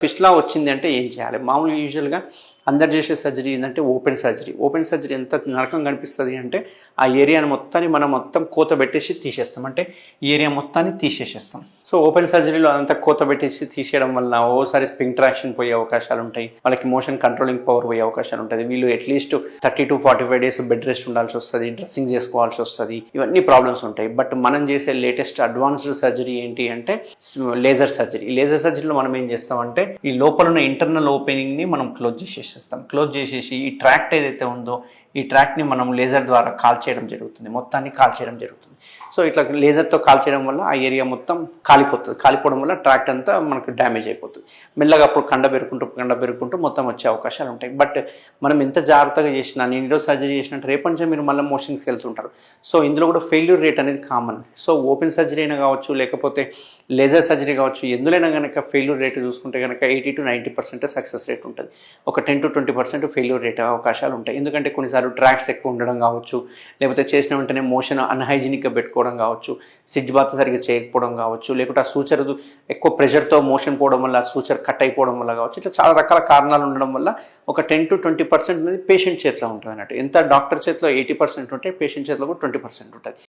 Fistula వచ్చింది అంటే ఏం చేయాలి? మామూలుగా యూజువల్గా అందరు చేసే సర్జరీ ఏంటంటే ఓపెన్ సర్జరీ. ఓపెన్ సర్జరీ ఎంత నరకం కనిపిస్తుంది అంటే ఆ ఏరియాని మొత్తాన్ని మనం మొత్తం కోత పెట్టేసి తీసేస్తాం. అంటే ఈ ఏరియా మొత్తాన్ని తీసేసేస్తాం. సో ఓపెన్ సర్జరీలో అదంతా కోత పెట్టేసి తీసేయడం వల్ల ఓసారి స్పింక్ట్రాక్షన్ పోయే అవకాశాలు ఉంటాయి, వాళ్ళకి మోషన్ కంట్రోలింగ్ పవర్ పోయే అవకాశాలు ఉంటుంది. వీళ్ళు at least 30 to 45 days bed rest ఉండాల్సి వస్తుంది, డ్రెస్సింగ్ చేసుకోవాల్సి వస్తుంది, ఇవన్నీ ప్రాబ్లమ్స్ ఉంటాయి. బట్ మనం చేసే లేటెస్ట్ అడ్వాన్స్డ్ సర్జరీ ఏంటి అంటే లేజర్ సర్జరీ. లేజర్ సర్జరీలో మనం ఏం చేస్తామంటే ఈ లోపల ఉన్న ఇంటర్నల్ ఓపెనింగ్ని మనం క్లోజ్ చేసేసి ఈ ట్రాక్ట్ ఏదైతే ఉందో ఈ ట్రాక్ని మనం లేజర్ ద్వారా కాల్చేయడం జరుగుతుంది, మొత్తాన్ని కాల్చేయడం జరుగుతుంది. సో ఇట్లా లేజర్తో కాల్చేయడం వల్ల ఆ ఏరియా మొత్తం కాలిపోతుంది. కాలిపోవడం వల్ల ట్రాక్ట్ అంతా మనకు డ్యామేజ్ అయిపోతుంది. మెల్లగా అప్పుడు కండ పెరుకుంటూ మొత్తం వచ్చే అవకాశాలు ఉంటాయి. బట్ మనం ఎంత జాగ్రత్తగా చేసినా, నేను ఈరోజు సర్జరీ చేసినట్టు రేపటి నుంచి మీరు మళ్ళీ మోషన్స్కి వెళ్తుంటారు. సో ఇందులో కూడా ఫెయిల్యూర్ రేట్ అనేది కామన్. సో ఓపెన్ సర్జరీ అయినా కావచ్చు, లేకపోతే లేజర్ సర్జరీ కావచ్చు, ఎందులోనైనా కనుక ఫెయిల్యూర్ రేట్ చూసుకుంటే కనుక 80 to 90% సక్సెస్ రేట్ ఉంటుంది. ఒక 10 to 20% ఫెయిల్యూర్ రేట్ అవకాశాలు ఉంటాయి. ఎందుకంటే కొన్నిసార్లు ట్రాక్స్ ఎక్కువ ఉండడం కావచ్చు, లేకపోతే చేసిన వెంటనే మోషన్ అన్హైజీనిక్గా పెట్టుకోవడం కావచ్చు, సిడ్జ్ బాత్ సరిగ్గా చేయకపోవడం కావచ్చు, లేకపోతే ఆ సూచర్ ఎక్కువ ప్రెషర్తో మోషన్ పోవడం వల్ల సూచర్ కట్ అయిపోవడం వల్ల కావచ్చు. ఇట్లా చాలా రకాల కారణాలు ఉండడం వల్ల ఒక 10 to 20% అనేది పేషెంట్ చేతిలో ఉంటుంది అన్నట్టు. ఎంత డాక్టర్ చేతిలో 80% ఉంటే పేషెంట్ చేతిలో కూడా 20% ఉంటుంది.